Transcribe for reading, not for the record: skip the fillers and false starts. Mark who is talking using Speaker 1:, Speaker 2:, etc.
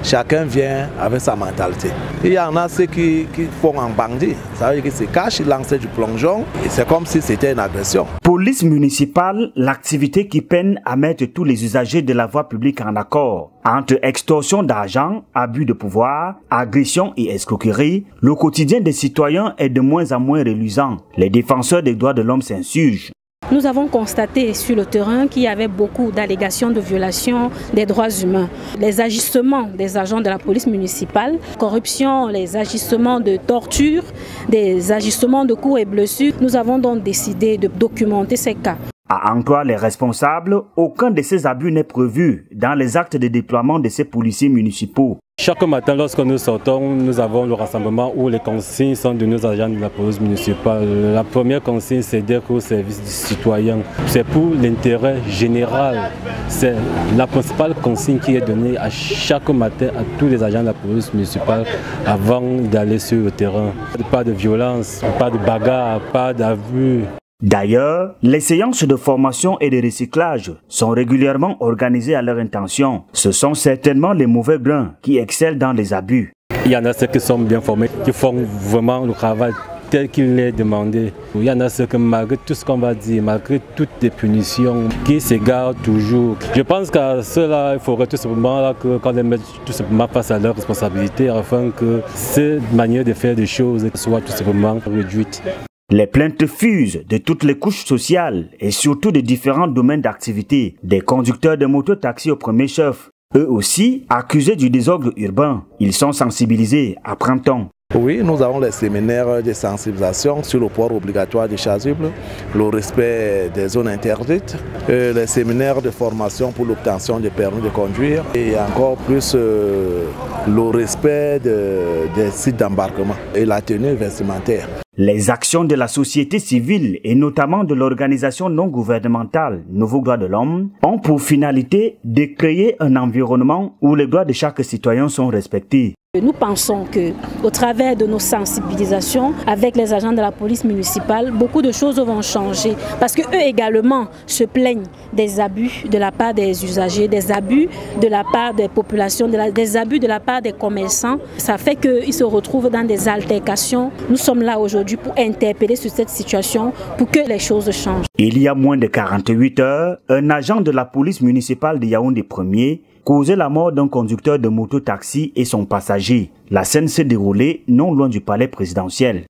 Speaker 1: chacun vient avec sa mentalité. Il y en a ceux qui font en bandit, ça veut dire qu'ils se cachent, ils lancent du plongeon et c'est comme si c'était une agression.
Speaker 2: Police municipale, l'activité qui peine à mettre tous les usagers de la voie publique en accord. Entre extorsion d'argent, abus de pouvoir, agression et escroquerie, le quotidien des citoyens est de moins en moins reluisant. Les défenseurs des droits de l'homme s'insurgent.
Speaker 3: Nous avons constaté sur le terrain qu'il y avait beaucoup d'allégations de violation des droits humains. Les agissements des agents de la police municipale, corruption, les agissements de torture, des agissements de coups et blessures. Nous avons donc décidé de documenter ces cas.
Speaker 2: À en croire les responsables, aucun de ces abus n'est prévu dans les actes de déploiement de ces policiers municipaux.
Speaker 4: Chaque matin, lorsque nous sortons, nous avons le rassemblement où les consignes sont de nos agents de la police municipale. La première consigne, c'est d'être au service du citoyen. C'est pour l'intérêt général. C'est la principale consigne qui est donnée à chaque matin à tous les agents de la police municipale avant d'aller sur le terrain. Pas de violence, pas de bagarre, pas d'abus.
Speaker 2: D'ailleurs, les séances de formation et de recyclage sont régulièrement organisées à leur intention. Ce sont certainement les mauvais grains qui excellent dans les abus.
Speaker 4: Il y en a ceux qui sont bien formés, qui font vraiment le travail tel qu'il est demandé. Il y en a ceux qui, malgré tout ce qu'on va dire, malgré toutes les punitions, qui s'égarent toujours. Je pense qu'à cela, il faudrait tout simplement là, que quand les mettent tout simplement face à leurs responsabilités afin que cette manière de faire des choses soit tout simplement réduite.
Speaker 2: Les plaintes fusent de toutes les couches sociales et surtout de différents domaines d'activité, des conducteurs de mototaxis au premier chef. Eux aussi, accusés du désordre urbain, ils sont sensibilisés à printemps.
Speaker 1: Oui, nous avons les séminaires de sensibilisation sur le port obligatoire des chasubles, le respect des zones interdites, les séminaires de formation pour l'obtention des permis de conduire et encore plus le respect des sites d'embarquement et la tenue vestimentaire.
Speaker 2: Les actions de la société civile et notamment de l'organisation non gouvernementale Nouveaux Droits de l'Homme ont pour finalité de créer un environnement où les droits de chaque citoyen sont respectés.
Speaker 3: Nous pensons qu'au travers de nos sensibilisations avec les agents de la police municipale, beaucoup de choses vont changer parce qu'eux également se plaignent des abus de la part des usagers, des abus de la part des populations, des abus de la part des commerçants. Ça fait qu'ils se retrouvent dans des altercations. Nous sommes là aujourd'hui pour interpeller sur cette situation pour que les choses changent.
Speaker 2: Il y a moins de 48 heures, un agent de la police municipale de Yaoundé 1er causait la mort d'un conducteur de moto-taxi et son passager. La scène s'est déroulée non loin du palais présidentiel.